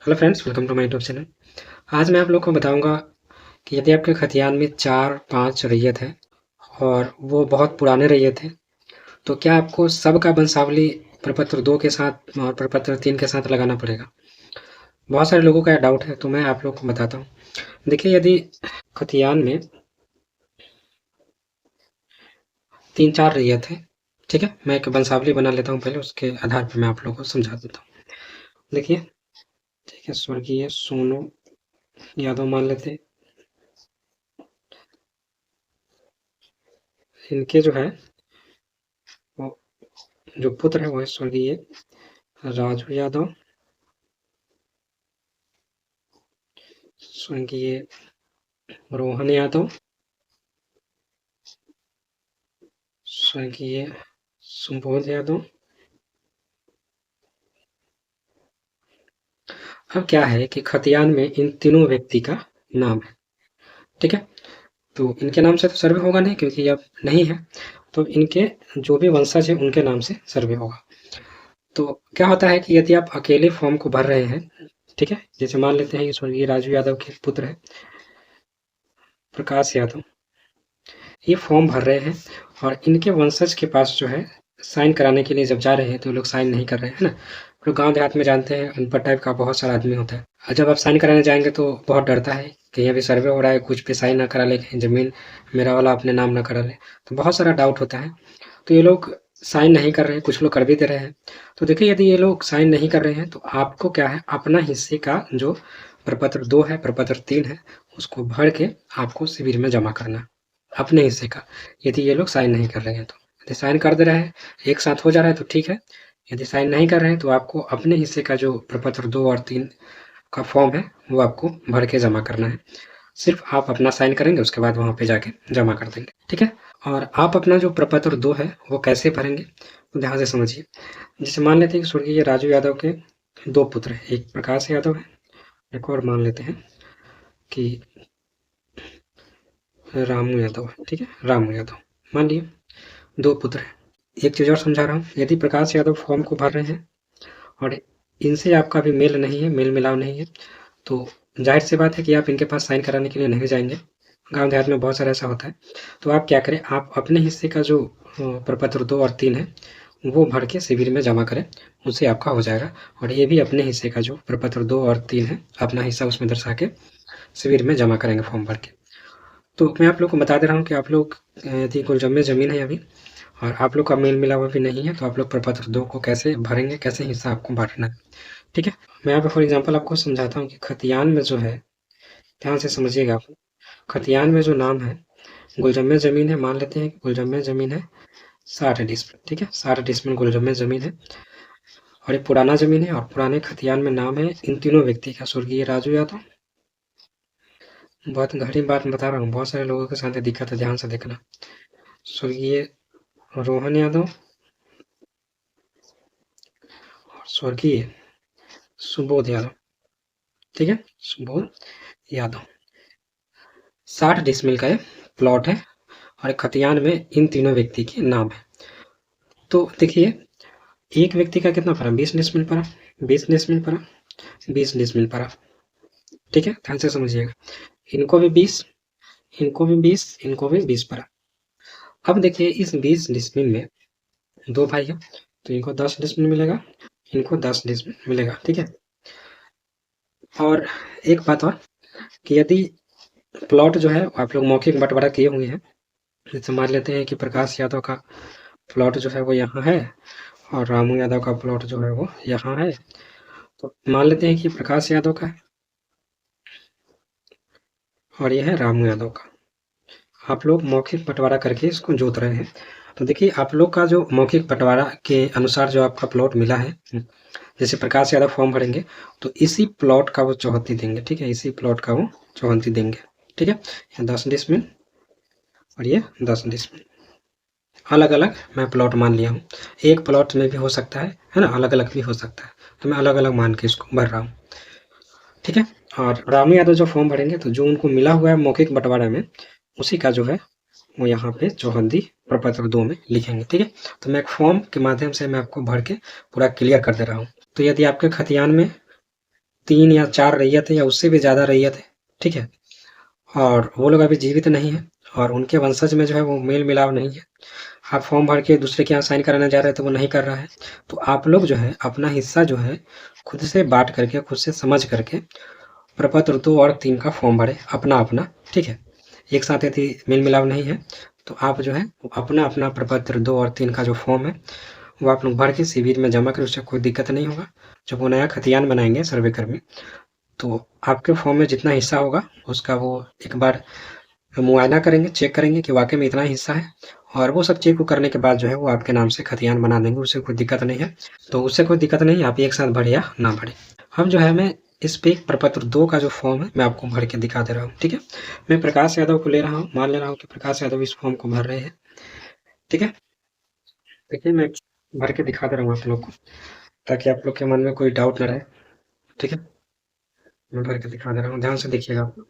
Hello friends, welcome to my YouTube channel. आज मैं आप लोग को बताऊंगा कि यदि आपके खतियान में 4-5 रैयत है और वो बहुत पुराने रैयत हैं, तो क्या आपको सबका वंशावली प्रपत्र 2 के साथ और प्रपत्र 3 के साथ लगाना पड़ेगा। बहुत सारे लोगों का यह डाउट है, तो मैं आप लोग को बताता हूँ। देखिए, यदि खतियान में 3-4 रैयत है, ठीक है, मैं एक वंशावली बना लेता हूँ पहले, उसके आधार पर मैं आप लोगों को समझा देता हूँ। देखिए, ठीक है, स्वर्गीय सोनू यादव मान लेते हैं। इनके जो है वो जो पुत्र है वो है स्वर्गीय राजू यादव, स्वर्गीय रोहन यादव, स्वर्गीय सुबोध यादव। अब क्या है कि खतियान में इन तीनों व्यक्ति का नाम है, ठीक है। तो इनके नाम से तो सर्वे होगा नहीं, क्योंकि अब नहीं है। तो इनके जो भी वंशज है उनके नाम से सर्वे होगा। तो क्या होता है कि यदि आप अकेले फॉर्म को भर रहे हैं, ठीक है, जैसे मान लेते हैं कि स्वर्गीय राजू यादव के पुत्र है प्रकाश यादव, ये फॉर्म भर रहे हैं और इनके वंशज के पास जो है साइन कराने के लिए जब जा रहे हैं तो लोग साइन नहीं कर रहे हैं ना। लोग गांव देहात में जानते हैं, अनपढ़ टाइप का बहुत सारा आदमी होता है, और जब आप साइन कराने जाएंगे तो बहुत डरता है कहीं अभी सर्वे हो रहा है, कुछ पे साइन ना करा ले, कहीं जमीन मेरा वाला अपने नाम ना करा ले, तो बहुत सारा डाउट होता है। तो ये लोग साइन नहीं कर रहे हैं, कुछ लोग कर भी दे रहे हैं। तो देखिए, यदि ये लोग साइन नहीं कर रहे हैं तो आपको क्या है, अपना हिस्से का जो प्रपत्र 2 है, प्रपत्र 3 है, उसको भर के आपको शिविर में जमा करना है, अपने हिस्से का। यदि ये लोग साइन नहीं कर रहे हैं तो, यदि साइन कर दे रहे हैं एक साथ हो जा रहा है तो ठीक है। यदि साइन नहीं कर रहे हैं तो आपको अपने हिस्से का जो प्रपत्र 2 और 3 का फॉर्म है वो आपको भर के जमा करना है। सिर्फ आप अपना साइन करेंगे, उसके बाद वहाँ पे जाके जमा कर देंगे, ठीक है। और आप अपना जो प्रपत्र 2 है वो कैसे भरेंगे, तो ध्यान से समझिए। जैसे मान लेते हैं कि स्वर्गीय राजू यादव के 2 पुत्र हैं, एक प्रकाश यादव है, एक और मान लेते हैं कि रामू यादव है, ठीक है, रामू यादव मान लिए 2 पुत्र हैं। एक चीज़ और समझा रहा हूँ, यदि प्रकाश यादव फॉर्म को भर रहे हैं और इनसे आपका भी मेल नहीं है, मेल मिलाव नहीं है, तो जाहिर सी बात है कि आप इनके पास साइन कराने के लिए नहीं जाएंगे। गांव देहात में बहुत सारा ऐसा होता है। तो आप क्या करें, आप अपने हिस्से का जो प्रपत्र 2 और 3 है वो भर के शिविर में जमा करें, उससे आपका हो जाएगा। और ये भी अपने हिस्से का जो प्रपत्र 2 और 3 है, अपना हिस्सा उसमें दर्शा के शिविर में जमा करेंगे फॉर्म भर के। तो मैं आप लोग को बता दे रहा हूँ कि आप लोग यदि कुलजम में ज़मीन है अभी और आप लोग का मेल मिलावा भी नहीं है, तो आप लोग प्रपत्र 2 को कैसे भरेंगे, कैसे हिस्सा आपको बांटना है, ठीक है। मैं यहाँ पे फॉर एग्जांपल आपको समझाता हूँ कि खतियान में जो है, ध्यान से समझिएगा आप। खतियान में जो नाम है, गुलजम्मे ज़मीन है, मान लेते हैं कि गुलजम्मे ज़मीन है 60 डिसमिल, ठीक है, 60 डिसमिल गुलजम्मे ज़मीन है और ये पुराना ज़मीन है। और पुराने खतियान में नाम है इन तीनों व्यक्ति का, स्वर्गीय राजू यादव। बहुत गहरी बात बता रहा हूँ, बहुत सारे लोगों के साथ दिक्कत है, ध्यान से देखना। स्वर्गीय रोहन यादव और स्वर्गीय सुबोध यादव, ठीक है, सुबोध यादव। 60 डिसमिल का ये प्लॉट है और खतियान में इन तीनों व्यक्ति के नाम है। तो देखिए, एक व्यक्ति का कितना पड़ा, 20 डिसमिल पड़ा, 20 डिसमिल पड़ा, 20 डिसमिल पड़ा, ठीक है, ध्यान से समझिएगा। इनको भी 20, इनको भी 20, इनको भी 20 पड़ा। अब देखिए, इस 20 डिसमिल में 2 भाई है, तो इनको 10 डिसमिल मिलेगा, इनको 10 डिसमिल मिलेगा, ठीक है। और एक बात और, कि यदि प्लॉट जो है आप लोग मौखिक बंटवारा किए हुए हैं, जैसे मान लेते हैं कि प्रकाश यादव का प्लॉट जो है वो यहाँ है और रामू यादव का प्लॉट जो है वो यहाँ है। तो मान लेते हैं कि प्रकाश यादव का है और यह है रामू यादव का। आप लोग मौखिक बंटवारा करके इसको जोत रहे हैं। तो देखिए, आप लोग का जो मौखिक बंटवारा के अनुसार जो आपका प्लॉट मिला है, जैसे प्रकाश यादव फॉर्म भरेंगे तो इसी प्लॉट का वो चौहद्दी देंगे, ठीक है, इसी प्लॉट का वो चौहद्दी देंगे, ठीक है। ये 10 डिसमिल और ये 10 डिसमिल अलग अलग मैं प्लॉट मान लिया हूँ। एक प्लॉट में भी हो सकता है ना, अलग अलग भी हो सकता है, तो मैं अलग अलग मान के इसको भर रहा हूँ, ठीक है। और रामू यादव जो फॉर्म भरेंगे तो जो उनको मिला हुआ है मौखिक बंटवारा में, उसी का जो है वो यहाँ पे चौहद्दी प्रपत्र 2 में लिखेंगे, ठीक है। तो मैं एक फॉर्म के माध्यम से मैं आपको भर के पूरा क्लियर कर दे रहा हूँ। तो यदि आपके खतियान में 3 या 4 रैयत है या उससे भी ज़्यादा रैयत है, ठीक है? और वो लोग अभी जीवित नहीं है और उनके वंशज में जो है वो मेल मिलाप नहीं है। आप फॉर्म भर के दूसरे के यहाँ साइन कराने जा रहे हैं तो वो नहीं कर रहा है। तो आप लोग जो है अपना हिस्सा जो है खुद से बाँट करके, खुद से समझ करके प्रपत्र 2 और 3 का फॉर्म भरें अपना-अपना, ठीक है? एक साथ यदि मेल मिलाप नहीं है तो आप जो है अपना-अपना प्रपत्र 2 और 3 का जो फॉर्म है वो आप लोग भर के शिविर में जमा करें, उससे कोई दिक्कत नहीं होगा। जब वो नया खतियान बनाएंगे सर्वे कर्मी तो आपके फॉर्म में जितना हिस्सा होगा उसका वो एक बार मुआयना करेंगे, चेक करेंगे कि वाकई में इतना हिस्सा है और वो सब चेक करने के बाद जो है वो आपके नाम से खतियान बना देंगे, उससे कोई दिक्कत नहीं है। तो उससे कोई दिक्कत नहीं है, आप एक साथ भरें या ना भरें। अब जो है मैं इस पे प्रपत्र 2 का जो फॉर्म है मैं आपको भर के दिखा दे रहा हूँ, ठीक है? मैं प्रकाश यादव को ले रहा हूँ, मान ले रहा हूँ कि प्रकाश यादव इस फॉर्म को भर रहे हैं, ठीक है? देखिए मैं भर के दिखा दे रहा हूँ आप लोग को, ताकि आप लोग के मन में कोई डाउट ना रहे, ठीक है? मैं भर के दिखा दे रहा हूँ, ध्यान से देखिएगा आप लोग।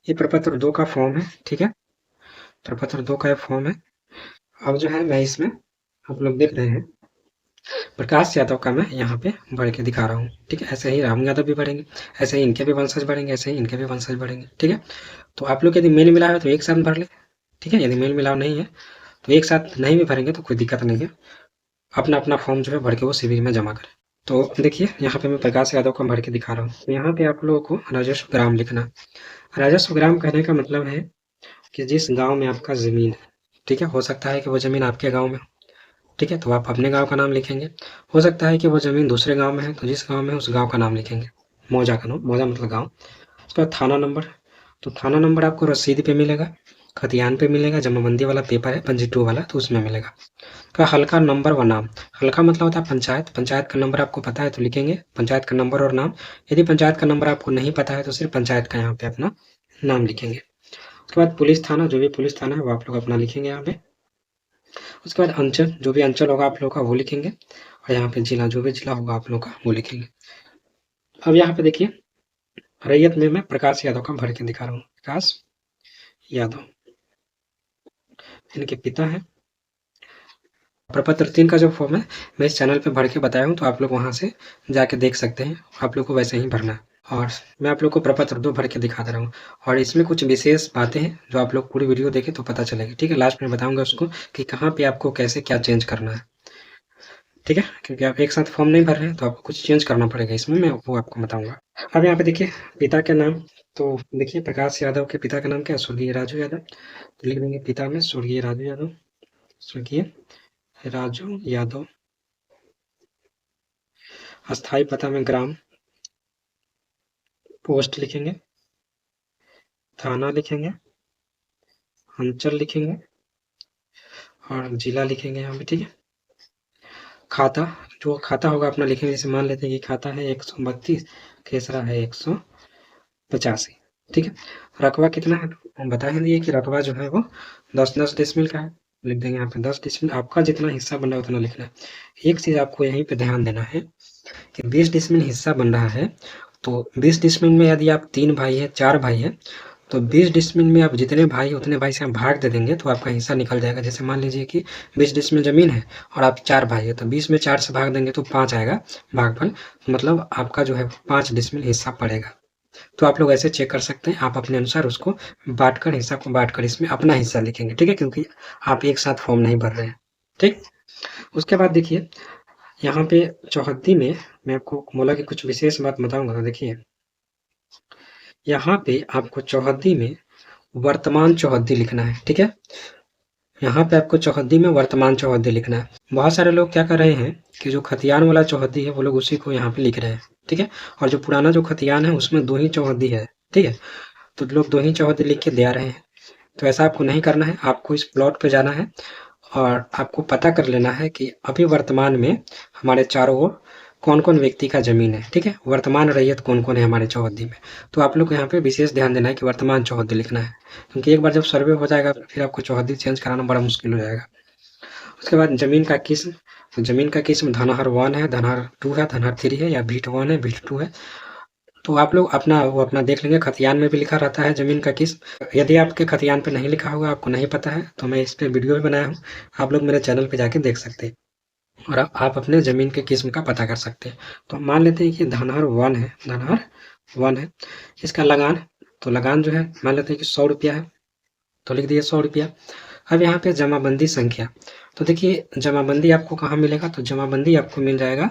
ये प्रपत्र 2 का फॉर्म है, ठीक है? प्रपत्र 2 का ये फॉर्म है। अब जो है मैं इसमें आप लोग देख रहे हैं प्रकाश यादव का मैं यहाँ पे भर के दिखा रहा हूँ, ठीक है? ऐसे ही राम यादव भी बढ़ेंगे, ऐसे ही इनके भी वंशज बढ़ेंगे, ऐसे ही इनके भी वंशज बढ़ेंगे, ठीक है? तो आप लोग यदि मेल मिलाप है तो एक साथ भर ले, ठीक है? यदि मेल मिलाप नहीं है तो एक साथ नहीं भी भरेंगे तो कोई दिक्कत नहीं है। अपना-अपना फॉर्म जो है भर के वो शिविर में जमा करें। तो देखिए यहाँ पे मैं प्रकाश यादव का भर के दिखा रहा हूँ। यहाँ पे आप लोगों को राजस्व ग्राम लिखना है। राजस्व ग्राम कहने का मतलब है कि जिस गाँव में आपका ज़मीन है, ठीक है? हो सकता है कि वो ज़मीन आपके गाँव में हो, ठीक है? तो आप अपने गाँव का नाम लिखेंगे। हो सकता है कि वो ज़मीन दूसरे गाँव में है, तो जिस गाँव में है उस गाँव का नाम लिखेंगे। मौजा का नाम, मौजा मतलब गाँव। उसके बाद थाना नंबर, तो थाना नंबर आपको रसीद पे मिलेगा, खतियान पे मिलेगा, जमाबंदी वाला पेपर है पंजी 2 वाला तो उसमें मिलेगा। का हल्का नंबर व नाम, हल्का मतलब होता है पंचायत, पंचायत का नंबर आपको पता है तो लिखेंगे पंचायत का नंबर और नाम। यदि पंचायत का नंबर आपको नहीं पता है तो सिर्फ पंचायत का यहाँ पे अपना नाम लिखेंगे। उसके बाद पुलिस थाना, जो भी पुलिस थाना है वो आप लोग अपना लिखेंगे यहाँ पे। उसके बाद अंचल, जो भी अंचल होगा आप लोग का वो लिखेंगे और यहाँ पे जिला, जो भी जिला होगा आप लोग का वो लिखेंगे। अब यहाँ पे देखिए रैयत में मैं प्रकाश यादव का भर के दिखा रहा हूँ। प्रकाश यादव इनके पिता है। प्रपत्र 3 का जो फॉर्म है मैं इस चैनल पे भर के बताया हूँ तो आप लोग वहाँ से जाके देख सकते हैं, आप लोग को वैसे ही भरना है। और मैं आप लोग को प्रपत्र 2 भर के दिखा दे रहा हूँ और इसमें कुछ विशेष बातें हैं जो आप लोग पूरी वीडियो देखें तो पता चलेगी, ठीक है? लास्ट में बताऊंगा उसको कि कहाँ पे आपको कैसे क्या चेंज करना है, ठीक है? क्योंकि आप एक साथ फॉर्म नहीं भर रहे हैं तो आपको कुछ चेंज करना पड़ेगा इसमें, मैं वो आपको बताऊंगा। अब यहाँ पे देखिए पिता के नाम, तो देखिए प्रकाश यादव के पिता का नाम क्या है? स्वर्गीय राजू यादव। तो लिख देंगे पिता में स्वर्गीय राजू यादव, स्वर्गीय राजू यादव। अस्थाई पता में ग्राम, पोस्ट लिखेंगे, थाना लिखेंगे, अंचल लिखेंगे और जिला लिखेंगे यहाँ पे, ठीक है? खाता, जो खाता होगा अपना लिखेंगे, जैसे मान लेते हैं कि खाता है 132, खेसरा है 185, ठीक है? रकबा कितना है हम बता ही दिए कि रकबा जो है वो 10-10 डिसमिल का है, लिख देंगे यहाँ पे 10 डिसमिल। आपका जितना हिस्सा बन रहा है उतना लिखना है। एक चीज़ आपको यहीं पे ध्यान देना है कि 20 डिसमिल हिस्सा बन रहा है तो 20 डिसमिल में यदि आप 3 भाई है, 4 भाई है तो 20 डिसमिल में आप जितने भाई उतने भाई से आप भाग दे देंगे तो आपका हिस्सा निकल जाएगा। जैसे मान लीजिए कि 20 डिसमिल ज़मीन है और आप 4 भाई है तो 20 में 4 से भाग देंगे तो 5 आएगा भागफल, मतलब आपका जो है 5 डिसमिल हिस्सा पड़ेगा। तो आप लोग ऐसे चेक कर सकते हैं, आप अपने अनुसार उसको बाँटकर, हिस्सा को बाँटकर इसमें अपना हिस्सा लिखेंगे, ठीक है? क्योंकि आप एक साथ फॉर्म नहीं भर रहे हैं, ठीक? उसके बाद देखिए यहाँ पे चौहद्दी में मैं आपको बोला कि कुछ विशेष बात बताऊँगा, तो देखिए यहाँ पे आपको चौहद्दी में वर्तमान चौहद्दी लिखना है, ठीक है? यहाँ पे आपको चौहद्दी में वर्तमान चौहद्दी लिखना है। बहुत सारे लोग क्या कर रहे हैं कि जो खतियान वाला चौहद्दी है वो लोग उसी को यहाँ पे लिख रहे हैं, ठीक है? और जो पुराना जो खतियान है उसमें 2 ही चौहद्दी है, ठीक है? तो लोग 2 ही चौहद्दी लिख के दे आ रहे हैं। तो ऐसा आपको नहीं करना है, आपको इस प्लॉट पे जाना है और आपको पता कर लेना है कि अभी वर्तमान में हमारे चारों ओर कौन-कौन व्यक्ति का ज़मीन है, ठीक है? वर्तमान रैयत कौन-कौन है हमारे चौहद्दी में। तो आप लोग को यहाँ पे विशेष ध्यान देना है कि वर्तमान चौहद्दी लिखना है, क्योंकि एक बार जब सर्वे हो जाएगा फिर आपको चौहद्दी चेंज कराना बड़ा मुश्किल हो जाएगा। उसके बाद ज़मीन का किस्म, तो ज़मीन का किस्म धनहर 1 है, धनहर 2 है, धनहर 3 है या भीट 1 है, भीट 2 है। तो आप लोग अपना देख लेंगे, खतियान में भी लिखा रहता है ज़मीन का किस्म। यदि आपके खतियान पे नहीं लिखा होगा, आपको नहीं पता है, तो मैं इस पे वीडियो भी बनाया हूँ, आप लोग मेरे चैनल पे जाके देख सकते हैं। और आप अपने ज़मीन के किस्म का पता कर सकते हैं। तो मान लेते हैं कि धनहर 1 है, धनहर 1 है। इसका लगान, तो लगान जो है मान लेते हैं कि 100 रुपया है, तो लिख दिए 100 रुपया। अब यहाँ पे जमाबंदी संख्या, तो देखिए जमाबंदी आपको कहाँ मिलेगा, तो जमाबंदी आपको मिल जाएगा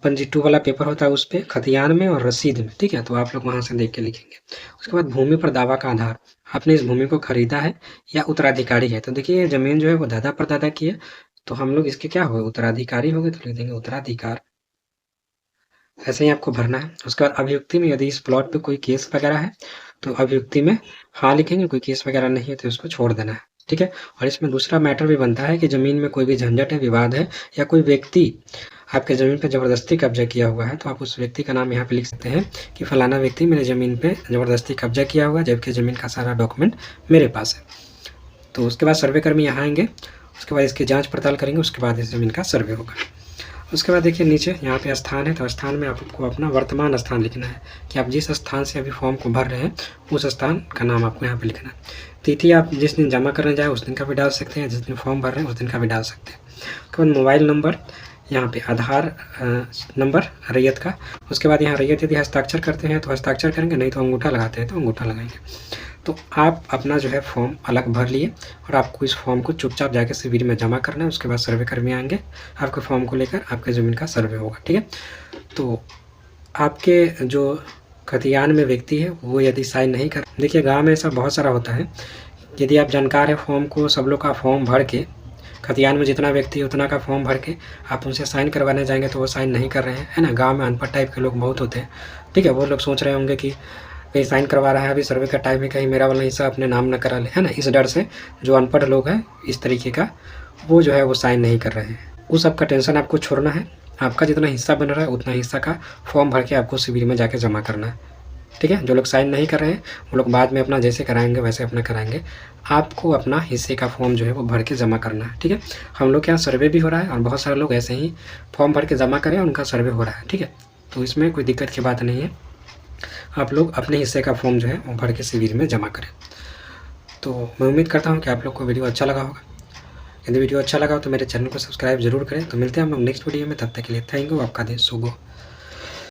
पंजी 2 वाला पेपर होता है उस पे, खतियान में और रसीद में, ठीक है। तो आप लोग वहाँ से देख के लिखेंगे। उसके बाद भूमि पर दावा का आधार, आपने इस भूमि को खरीदा है या उत्तराधिकारी है। तो देखिए जमीन जो है वो दादा परदादा की है, तो हम लोग इसके क्या हो गए, उत्तराधिकारी हो गए, तो लिख देंगे उत्तराधिकार। ऐसे ही आपको भरना है। उसके बाद अभियुक्ति में यदि इस प्लॉट पे कोई केस वगैरह है तो अभियुक्ति में हाँ लिखेंगे, कोई केस वगैरह नहीं है तो उसको छोड़ देना है, ठीक है। और इसमें दूसरा मैटर भी बनता है कि ज़मीन में कोई भी झंझट है, विवाद है, या कोई व्यक्ति आपके ज़मीन पे ज़बरदस्ती कब्जा किया हुआ है, तो आप उस व्यक्ति का नाम यहाँ पे लिख सकते हैं कि फलाना व्यक्ति मेरे ज़मीन पे ज़बरदस्ती कब्जा किया हुआ है, जबकि ज़मीन का सारा डॉक्यूमेंट मेरे पास है। तो उसके बाद सर्वे कर्मी यहाँ आएंगे, उसके बाद इसकी जाँच पड़ताल करेंगे, उसके बाद इस ज़मीन का सर्वे होगा। उसके बाद देखिए नीचे यहाँ पे स्थान है, तो स्थान में आपको अपना वर्तमान स्थान लिखना है कि आप जिस स्थान से अभी फॉर्म को भर रहे हैं उस स्थान का नाम आपको यहाँ पे लिखना है। तिथि आप जिस दिन जमा करने जाए उस दिन का भी डाल सकते हैं, जिस दिन फॉर्म भर रहे हैं उस दिन का भी डाल सकते हैं। उसके बाद मोबाइल नंबर, यहाँ पे आधार नंबर रैयत का। उसके बाद यहाँ रैयत यदि हस्ताक्षर करते हैं तो हस्ताक्षर करेंगे, नहीं तो अंगूठा लगाते हैं तो अंगूठा लगाएंगे। तो आप अपना जो है फॉर्म अलग भर लिए और आपको इस फॉर्म को चुपचाप जाके शिविर में जमा करना है। उसके बाद सर्वे कर्मी आएंगे, आपके फॉर्म को लेकर आपके ज़मीन का सर्वे होगा, ठीक है। तो आपके जो खतियान में व्यक्ति है वो यदि साइन नहीं कर, देखिए गाँव में ऐसा बहुत सारा होता है, यदि आप जानकार है फॉर्म को सब लोग का फॉर्म भर के, खतियान में जितना व्यक्ति है उतना का फॉर्म भर के आप उनसे साइन करवाने जाएंगे तो वो साइन नहीं कर रहे हैं, है ना। गाँव में अनपढ़ टाइप के लोग बहुत होते हैं, ठीक है। वो लोग सोच रहे होंगे कि कहीं साइन करवा रहा है, अभी सर्वे का टाइम है, कहीं मेरा वाला हिस्सा अपने नाम न करा ले, है ना। इस डर से जो अनपढ़ लोग हैं इस तरीके का, वो जो है वो साइन नहीं कर रहे हैं। उस सबका टेंशन आपको छोड़ना है, आपका जितना हिस्सा बन रहा है उतना हिस्सा का फॉर्म भर के आपको शिविर में जाके जमा करना है, ठीक है। जो लोग साइन नहीं कर रहे हैं वो लोग बाद में अपना जैसे कराएंगे वैसे अपना कराएंगे, आपको अपना हिस्से का फॉर्म जो है वो भर के जमा करना है, ठीक है। हम लोग के यहाँ सर्वे भी हो रहा है और बहुत सारे लोग ऐसे ही फॉर्म भर के जमा करें उनका सर्वे हो रहा है, ठीक है। तो इसमें कोई दिक्कत की बात नहीं है, आप लोग अपने हिस्से का फॉर्म जो है वो भर के शिविर में जमा करें। तो मैं उम्मीद करता हूँ कि आप लोग को वीडियो अच्छा लगा होगा। यदि वीडियो अच्छा लगा हो तो मेरे चैनल को सब्सक्राइब जरूर करें। तो मिलते हैं हम लोग नेक्स्ट वीडियो में, तब तक के लिए थैंक यू। आपका दिन शुभ हो।